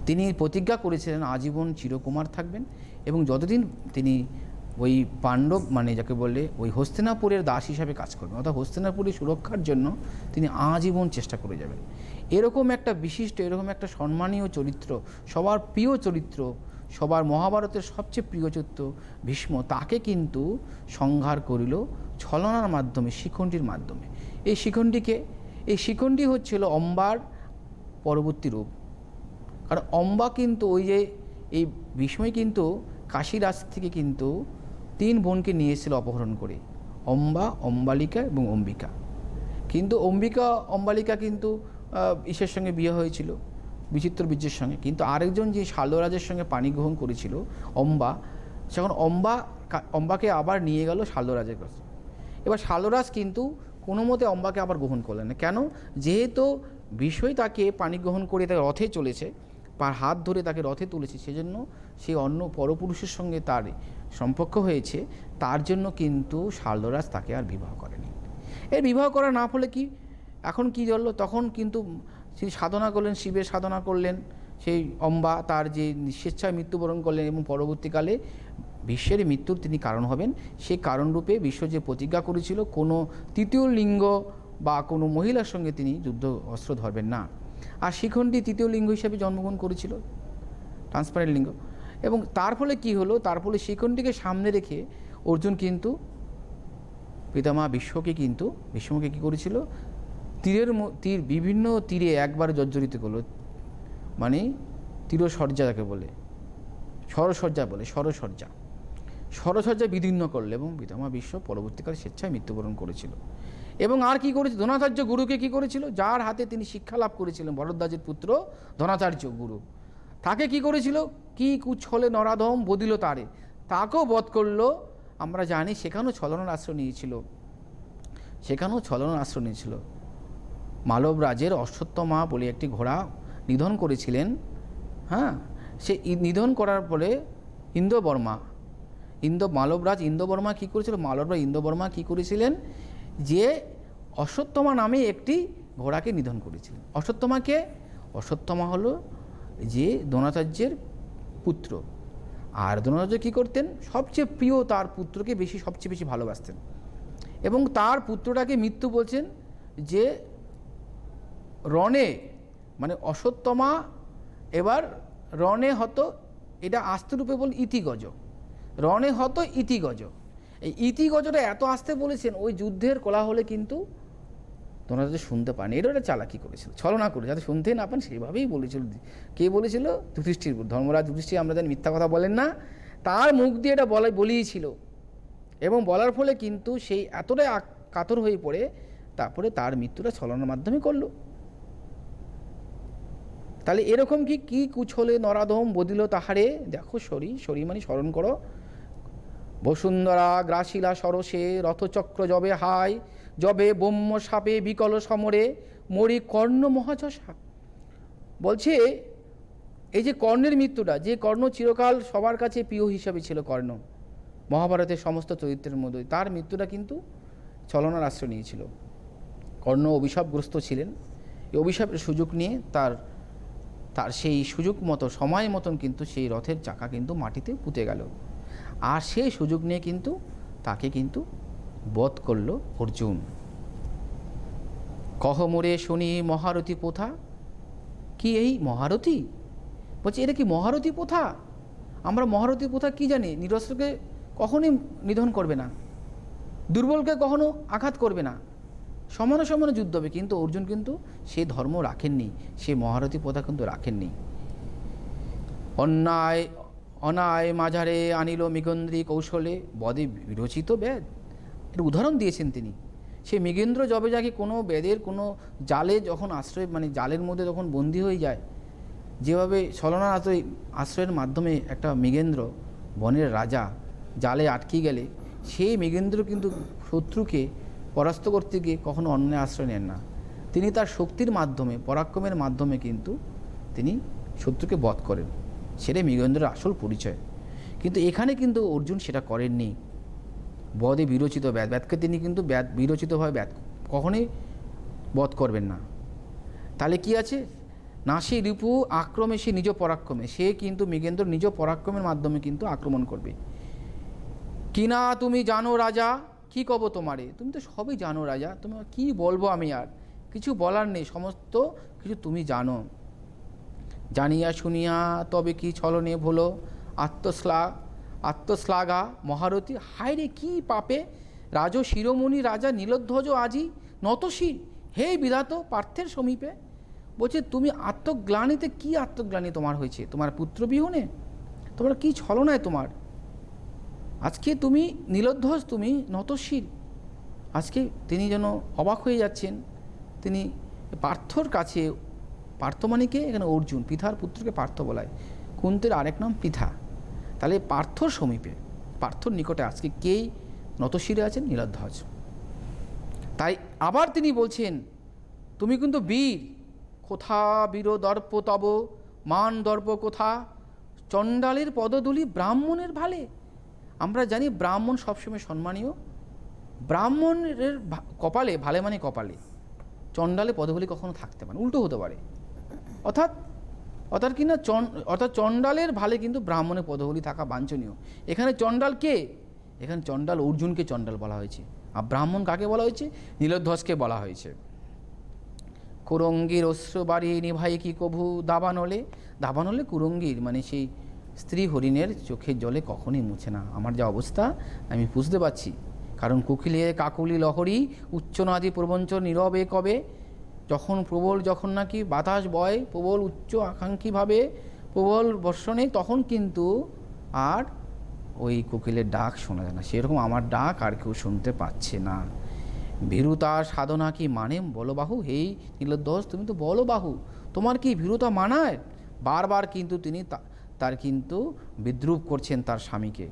তিনি প্রতিজ্ঞা করেছিলেন আজীবন চিরকুমার থাকবেন এবং যতদিন তিনি ওই পাণ্ডব মানে যাকে বললে ওই হস্তিনাপুরের দাস হিসাবে কাজ করবেন, অর্থাৎ হস্তিনাপুরের সুরক্ষার জন্য তিনি আজীবন চেষ্টা করে যাবেন। এরকম একটা বিশিষ্ট, এরকম একটা সম্মানীয় চরিত্র, সবার প্রিয় চরিত্র, সবার মহাভারতের সবচেয়ে প্রিয় চরিত্র ভীষ্ম, তাকে কিন্তু সংহার করিল ছলনার মাধ্যমে, শিখণ্ডীর মাধ্যমে। এই শিখণ্ডী হচ্ছিল অম্বার পরবর্তী রূপ। কারণ অম্বা কিন্তু ওই যে এই ভীষ্মই কিন্তু কাশীরাজ থেকে কিন্তু 3 বোনকে নিয়ে এসেছিল অপহরণ করে, অম্বা, অম্বালিকা এবং অম্বিকা। কিন্তু অম্বালিকা কিন্তু ঈশের সঙ্গে বিয়ে হয়েছিল, বিচিত্র বীর্যের সঙ্গে। কিন্তু আরেকজন যে শাল্যরাজের সঙ্গে পানি গ্রহণ করেছিল অম্বা, যখন অম্বাকে আবার নিয়ে গেল শাল্যরাজের কাছে। এবার শাল্যরাজ কিন্তু কোনো মতে অম্বাকে আবার গ্রহণ করলেন না। কেন? যেহেতু বিষয় তাকে পানি গ্রহণ করে তাকে রথে চলেছে, হাত ধরে তাকে রথে তুলেছে, সেজন্য সেই অন্য পরপুরুষের সঙ্গে তার সম্পর্ক হয়েছে, তার জন্য কিন্তু শাল্যরাজ তাকে আর বিবাহ করেনি। এর বিবাহ করা না ফলে কি এখন কি হল? তখন কিন্তু তিনি সাধনা করলেন, শিবের সাধনা করলেন। সেই অম্বা তার যে স্বেচ্ছায় মৃত্যুবরণ করলেন এবং পরবর্তীকালে বিশ্বের মৃত্যুর তিনি কারণ হবেন। সেই কারণরূপে বিশ্ব যে প্রতিজ্ঞা করেছিল কোনো তৃতীয় লিঙ্গ বা কোনো মহিলার সঙ্গে তিনি যুদ্ধ অস্ত্র ধরবেন না। আর শিখণ্ডী তৃতীয় লিঙ্গ হিসেবে জন্মগ্রহণ করেছিল, ট্রান্সপারেন্ট লিঙ্গ। এবং তার ফলে কি হলো? তার ফলে শিখণ্ডীকে সামনে রেখে অর্জুন কিন্তু পিতামহ ভীষ্মকে কী করেছিল? বিভিন্ন তীরে একবার জর্জরিত করলো, মানে তীরসজ্জা যাকে বলে, সরসজ্জা বিদীর্ণ করলো এবং পিতামহ ভীষ্ম পরবর্তীকালে স্বেচ্ছায় মৃত্যুবরণ করেছিল। এবং আর কি করেছে? দ্রোণাচার্য গুরুকে কি করেছিল? যার হাতে তিনি শিক্ষা লাভ করেছিলেন, ভরদ্বাজের পুত্র দ্রোণাচার্য গুরু, তাকে কি করেছিল? কি কুচ্ছলে নরাধম বদিল তারে, তাকেও বধ করলো। আমরা জানি সেখানেও ছলনার আশ্রয় নিয়েছিল। মালব রাজের অশ্বত্থমা বলে একটি ঘোড়া নিধন করেছিলেন। হ্যাঁ, সে নিধন করার পরে মালবরাজ ইন্দ্রবর্মা কী করেছিল? ইন্দ্রবর্মা কী করেছিলেন? যে অশ্বত্থমা নামে একটি ঘোড়াকে নিধন করেছিলেন। অশ্বত্থমা হলো যে দ্রোণাচার্যের পুত্র। আর দ্রোণাচার্য কী করতেন? সবচেয়ে প্রিয় তার পুত্রকে সবচেয়ে বেশি ভালোবাসতেন এবং তার পুত্রটাকে মৃত্যু বলছেন যে রণে, মানে অশ্বত্থমা এবার রণে হতো, এটা আস্তেরূপে বল ইতিগজ, রণে হতো ইতিগজ। এই ইতিগজটা এত আস্তে বলেছেন, ওই যুদ্ধের কোলাহলে কিন্তু দ্রোণাচার্য শুনতে পান। এরও একটা চালাকি করেছিল, ছলনা করে যাতে শুনতে না পান সেভাবেই বলেছিল। কে বলেছিল? যুধিষ্ঠির। ধর্মরাজ যুধিষ্ঠির, আমরা জানি মিথ্যা কথা বলেন না, তার মুখ দিয়ে এটা বলিয়েছিল এবং বলার ফলে কিন্তু সেই এতটাই কাতর হয়ে পড়ে তারপরে তার মৃত্যুটা ছলনার মাধ্যমে করলো। তাহলে এরকম কি কুছলে নরাধম বদিল তাহারে, দেখো সরি মানে স্মরণ করো। বসুন্ধরা গ্রাসিলা সরসে রথচক্র জবে হায়, জবে ব্রহ্ম সাপে বিকল সমরে মরি কর্ণ মহাযশা। বলছে এই যে কর্ণের মৃত্যুটা, যে কর্ণ চিরকাল সবার কাছে প্রিয় হিসাবে ছিল, কর্ণ মহাভারতের সমস্ত চরিত্রের মধ্যে, তার মৃত্যুটা কিন্তু ছলনার আশ্রয় নিয়েছিল। কর্ণ অভিশাপগ্রস্ত ছিলেন। এই অভিশাপের সুযোগ নিয়ে তার সেই সুযোগ মতো সময় মতন কিন্তু সেই রথের চাকা কিন্তু মাটিতে পুঁতে গেল। আর সেই সুযোগ নিয়ে কিন্তু তাকে কিন্তু বধ করল অর্জুন। কহ মোরে শুনি মহারথী প্রথা। কি এই মহারথী? বলছে এটা কি মহারথী প্রথা? আমরা মহারথী প্রথা কি জানি? নিরস্ত্রকে কখনোই নিধন করবে না, দুর্বলকে কখনো আঘাত করবে না, সমানে সমানে যুদ্ধ হবে। কিন্তু অর্জুন কিন্তু সে ধর্ম রাখেননি, সে মহারথী প্রথা কিন্তু রাখেননি। অন্যায় অনায় মাঝারে আনিল মৃগেন্দ্রী কৌশলে বদে বিরচিত বেদ, এর উদাহরণ দিয়েছেন তিনি। সে মৃগেন্দ্র যবে যাকে কোনো বেদের কোনো জালে যখন আশ্রয়, মানে জালের মধ্যে যখন বন্দী হয়ে যায়, যেভাবে ছলনার আশ্রয়ের মাধ্যমে একটা মৃগেন্দ্র, বনের রাজা, জালে আটকে গেলে সেই মৃগেন্দ্র কিন্তু শত্রুকে পরাস্ত করতে গিয়ে কখনো অন্যায় আশ্রয় নেন না। তিনি তার শক্তির মাধ্যমে, পরাক্রমের মাধ্যমে কিন্তু তিনি শত্রুকে বধ করেন। সেটাই মৃগেন্দ্রের আসল পরিচয়। কিন্তু এখানে কিন্তু অর্জুন সেটা করেননি। বধে বিরচিত ব্যাধ, ব্যাধকে তিনি কিন্তু বিরচিতভাবে ব্যাধ কখনোই বধ করবেন না। তাহলে কি আছে না, সে রিপু আক্রমে সে নিজ পরাক্রমে, সে কিন্তু মৃগেন্দ্র নিজ পরাক্রমের মাধ্যমে কিন্তু আক্রমণ করবে। কিনা তুমি জানো রাজা, কি কব তোমারে, তুমি তো সবই জানো রাজা, তুমি কি বলবো, আমি আর কিছু বলার নেই, সমস্ত কিছু তুমি জানো। জানিয়া শুনিয়া তবে কি ছলনে ভুলো, আত্মশ্লাঘা মহারথী, হায় রে কি পাপে রাজ শিরোমণি রাজা নীলধ্বজ আজি নতশির, হে বিধাত পার্থের সমীপে। বলছে তুমি আত্মগ্লানিতে, কি আত্মগ্লানি তোমার হয়েছে, তোমার পুত্র বিহনে, তোমার কি ছলনায় তোমার, আজকে তুমি নীলধ্বজ, তুমি নতশির। আজকে তিনি যেন অবাক হয়ে যাচ্ছেন। তিনি পার্থর কাছে, পার্থ মানে কে এখানে অর্জুন, পিতার পুত্রকে পার্থ বলায়, কুন্তের আরেক নাম পিতা। তাহলে পার্থর সমীপে, পার্থর নিকটে আজকে কেই নতশিরে আছেন, নীলধ্বজ। তাই আবার তিনি বলছেন তুমি কিন্তু বীর, কোথা বীর দর্প তব মান দর্প কোথা, চণ্ডালের পদধূলি ব্রাহ্মণের ভালে। আমরা জানি ব্রাহ্মণ সবসময় সম্মানীয়, ব্রাহ্মণের কপালে, ভালে মানে কপালে, চণ্ডালে পদধূলি কখনো থাকতে পারে, উল্টো হতে পারে। অর্থাৎ কিনা অর্থাৎ চণ্ডালের ভালে কিন্তু ব্রাহ্মণের পদধূলি থাকা বাঞ্ছনীয়। এখানে চণ্ডাল কে, এখানে চণ্ডাল অর্জুনকে চণ্ডাল বলা হয়েছে, আর ব্রাহ্মণ কাকে বলা হয়েছে, নীলধ্বজকে বলা হয়েছে। কুরঙ্গীর অশ্রু বাড়ি নিভাই কি কভু দাবানলে, দাবানলে কুরঙ্গীর মানে সেই স্ত্রী হরিণের চোখের জলে কখনই মুছে না। আমার যা অবস্থা আমি বুঝতে পারছি, কারণ কোকিলে কাকলি লহরী উচ্চনাদি প্রবঞ্চ নীরবে কবে, যখন প্রবল, যখন নাকি বাতাস বয় প্রবল উচ্চ আকাঙ্ক্ষীভাবে প্রবল বর্ষণে, তখন কিন্তু আর ওই কোকিলের ডাক শোনা যায় না। সেরকম আমার ডাক আর কেউ শুনতে পাচ্ছে না। ভীরুতার সাধনা কি মানে বলবাহু, হেই নীলধ্বজ তুমি তো বলবাহু, তোমার কি ভীরুতা মানায়। বারবার কিন্তু তিনি তার কিন্তু বিদ্রূপ করছেন তার স্বামীকে।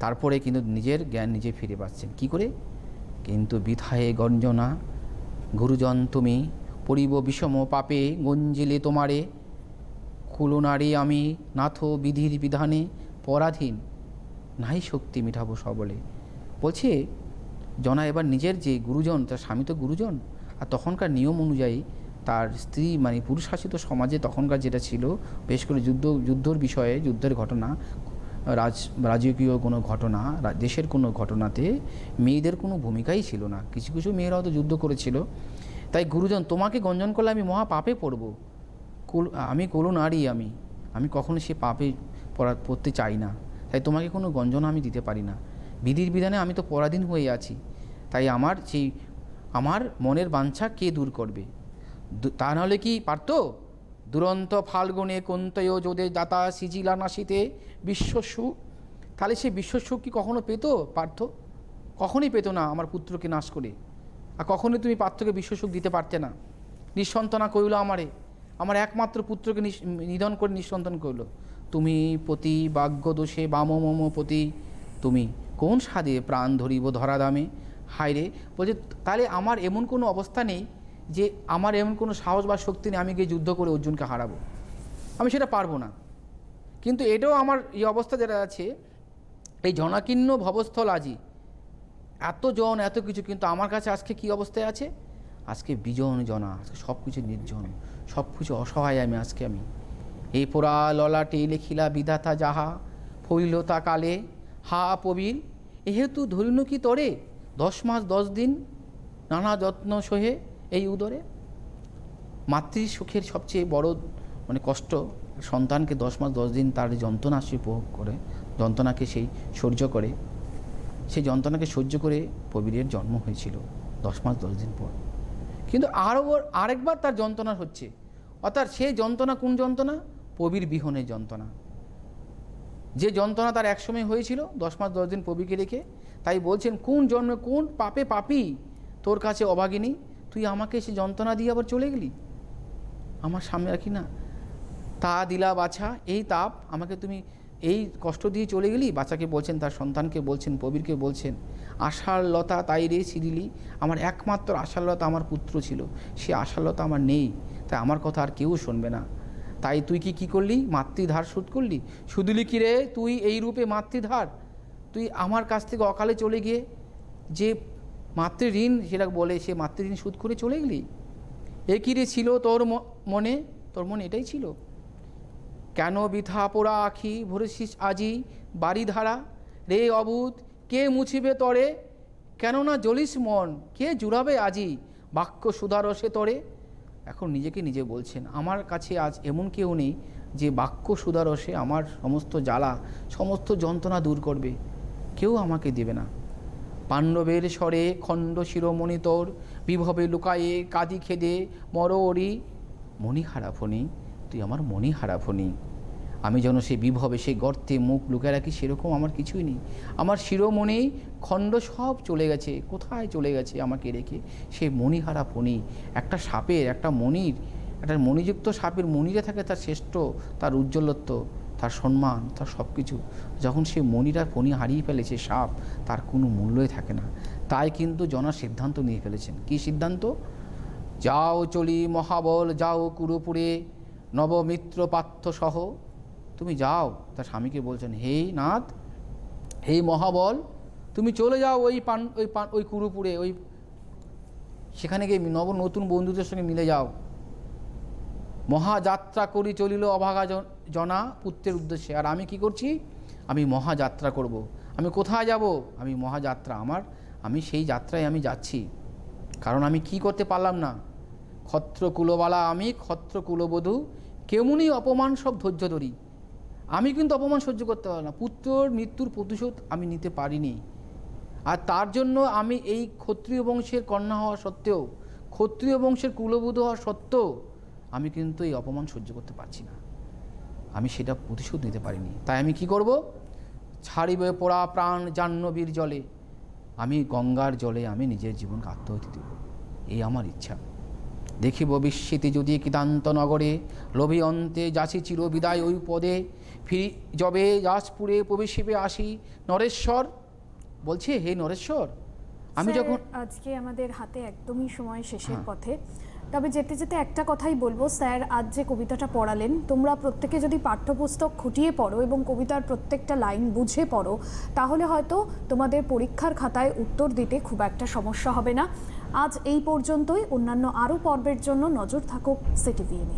তারপরে কিন্তু নিজের জ্ঞান নিজে ফিরে পাচ্ছেন কি করে, কিন্তু বিথায়ে গঞ্জনা গুরুজন তুমি, পরিব বিষম পাপে গঞ্জিলে তোমারে, কুলনারী আমি নাথ বিধির বিধানে পরাধীন, নাই শক্তি মিঠাবো সবলে। বলছে জনা এবার নিজের যে গুরুজন, তার স্বামী তো গুরুজন, আর তখনকার নিয়ম অনুযায়ী তার স্ত্রী মানে পুরুষ শাসিত সমাজে তখনকার যেটা ছিল, বেশ করে যুদ্ধর বিষয়ে, যুদ্ধের ঘটনা, রাজকীয় কোনো ঘটনা, দেশের কোনো ঘটনাতে মেয়েদের কোনো ভূমিকাই ছিল না। কিছু কিছু মেয়েরাও তো যুদ্ধ করেছিল। তাই গুরুজন তোমাকে গঞ্জন করলে আমি মহা পাপে পড়ব, আমি নারী, আমি কখনো সে পাপে পড়তে চাই না, তাই তোমাকে কোনো গঞ্জনা আমি দিতে পারি না। বিধির বিধানে আমি তো পরাধীন হয়ে আছি, তাই আমার মনের বাঞ্ছা কে দূর করবে। তা নাহলে কি পারত, দুরন্ত ফাল্গুনে কন্তয় যোদে দাতা সিজিলা নাসিতে বিশ্বসুখ, তাহলে সে বিশ্বসুখ কি কখনো পেত পার্থ, কখনই পেত না আমার পুত্রকে নাশ করে। আর কখনোই তুমি পার্থকে বিশ্বসুখ দিতে পারতে না। নিঃসন্তানা কইল আমার একমাত্র পুত্রকে নিধন করে নিঃসন্তান করল। তুমি পতি বাগ্য দোষে বাম মম পতি, তুমি কোন স্বাদে প্রাণ ধরিব ধরা দামে, হায় রে। বলছে তাহলে আমার এমন কোনো অবস্থা নেই যে, আমার এমন কোনো সাহস বা শক্তি নেই আমি গিয়ে যুদ্ধ করে অর্জুনকে হারাবো, আমি সেটা পারবো না। কিন্তু এটাও আমার এই অবস্থা যেটা আছে, এই জনাকীর্ণ ভবস্থল আজি, এত জন এত কিছু, কিন্তু আমার কাছে আজকে কি অবস্থায় আছে, আজকে বিজন জনা, আজকে সব কিছু নির্জন, সব কিছু অসহায় আমি আজকে। আমি এই পোড়া ললাটে লেখিলা বিধাতা যাহা ফইল তা কালে, হা প্রবীর এহেতু ধরিল কি তরে 10 মাস 10 দিন নানা যত্ন সহে এই উদরে। মাতৃ সুখের সবচেয়ে বড় মানে কষ্ট, সন্তানকে 10 মাস 10 দিন তার যন্ত্রণা সে উপভোগ করে, যন্ত্রণাকে সেই সহ্য করে, সেই যন্ত্রণাকে সহ্য করে প্রবীরের জন্ম হয়েছিল 10 মাস 10 দিন পর। কিন্তু আরেকবার তার যন্ত্রণা হচ্ছে, অর্থাৎ সেই যন্ত্রণা কোন যন্ত্রণা? প্রবীর বিহনের যন্ত্রণা। যে যন্ত্রণা তার একসময় হয়েছিল 10 মাস 10 দিন প্রবীরকে রেখে, তাই বলছেন কোন জন্মে কোন পাপে পাপী তোর কাছে অভাগিনী, তুই আমাকে সে যন্ত্রণা দিয়ে আবার চলে গেলি, আমার সামনে রাখি না। তা দিলা বাছা, এই তাপ আমাকে তুমি এই কষ্ট দিয়ে চলে গেলি। বাচ্চাকে বলছেন, তার সন্তানকে বলছেন, প্রবীরকে বলছেন, আশার লতা তাই রে ছিঁড়িলি, আমার একমাত্র আশার লতা আমার পুত্র ছিল, সে আশার লতা আমার নেই, তাই আমার কথা আর কেউ শুনবে না। তাই তুই কি করলি? মাতৃধার শোধ করলি। শুধুলি কি রে তুই এই রূপে মাতৃধার? তুই আমার কাছ থেকে অকালে চলে গিয়ে যে মাতৃঋণ সেটা বলে, সে মাতৃঋণ শোধ করে চলে গেলি। এ কি রে ছিল তোর মনে? তোর মনে এটাই ছিল? কেন বৃথা পোড়া আখি ভরেছিস আজি বাড়ি ধারা, রে অবুধ কে মুছিবে তরে, কেননা জ্বলিস মন কে জুড়াবে আজি বাক্য সুধারসে তরে। এখন নিজেকে নিজে বলছেন, আমার কাছে আজ এমন কেউ নেই যে বাক্য সুধারসে আমার সমস্ত জ্বালা সমস্ত যন্ত্রণা দূর করবে, কেউ আমাকে দেবে না। পাণ্ডবের স্বরে খণ্ড শিরোমণি তোর, বিভবে লুকায়ে কাঁদি খেদে মরোরি, মণি হারাফনি তুই আমার মণি হারাফনি। আমি যেন সে বিভবে সে গর্তে মুখ লুকিয়ে রাখি, সেরকম আমার কিছুই নেই। আমার শিরোমণি খণ্ড সব চলে গেছে, কোথায় চলে গেছে আমাকে রেখে? সে মণিহারা ফণি। একটা সাপের, একটা মণির, একটা মণিযুক্ত সাপের মণিরে থাকে তার শ্রেষ্ঠ, তার উজ্জ্বলত্ব, তার সম্মান, তার সব কিছু। যখন সে মণিটার ফণি হারিয়ে ফেলেছে সাপ, তার কোনো মূল্যই থাকে না। তাই কিন্তু জনা সিদ্ধান্ত নিয়ে ফেলেছেন। কি সিদ্ধান্ত? যাও চলি মহাবল, যাও কুরুপুরে নবমিত্র পার্থ সহ। তুমি যাও, তার স্বামীকে বলছেন, হে নাথ, হে মহাবল, তুমি চলে যাও ওই কুরুপুরে, ওই সেখানে গিয়ে নতুন বন্ধুদের সঙ্গে মিলে যাও। মহাযাত্রা করি চলিল অভাগা জনা পুত্রের উদ্দেশ্যে। আর আমি কি করছি? আমি মহাযাত্রা করব। আমি কোথায় যাব? আমি মহাযাত্রা, আমি সেই যাত্রায় আমি যাচ্ছি। কারণ আমি কি করতে পারলাম না, ক্ষত্র কুলবালা আমি, ক্ষত্র কুলবধূ, কেমনি অপমান সব ধৈর্য ধরি। আমি কিন্তু অপমান সহ্য করতে পারলাম না, পুত্রর মৃত্যুর প্রতিশোধ আমি নিতে পারিনি। আর তার জন্য আমি এই ক্ষত্রিয় বংশের কন্যা হওয়া সত্ত্বেও, ক্ষত্রিয় বংশের কুলবধূ হওয়া সত্ত্বেও আমি কিন্তু এই অপমান সহ্য করতে পারছি না, আমি সেটা প্রতিশোধ নিতে পারিনি। তাই আমি কি করব? ছাড়িবে পোড়া প্রাণ জাহ্নবীর জলে, আমি গঙ্গার জলে আমি নিজের জীবনকে আত্মহতি দেব, এই আমার ইচ্ছা। দেখিব বিস্মৃতি যদি কিদান্ত নগরে, লোভী অন্তে যাচি চির বিদায় ওই পদে, ফিরি যবে যাজপুরে প্রবেশিবে আসি নরেশ্বর। বলছে, হে নরেশ্বর, আমি যখন আজকে আমাদের হাতে একদমই সময় শেষের পথে, তবে যেতে যেতে একটা কথাই বলবো, স্যার আজ যে কবিতাটা পড়ালেন, তোমরা প্রত্যেকে যদি পাঠ্যপুস্তক খুঁটিয়ে পড়ো এবং কবিতার প্রত্যেকটা লাইন বুঝে পড়ো, তাহলে হয়তো তোমাদের পরীক্ষার খাতায় উত্তর দিতে খুব একটা সমস্যা হবে না। আজ এই পর্যন্তই। অন্যান্য আরও পর্বের জন্য নজর থাকুক সিটিভিএনে।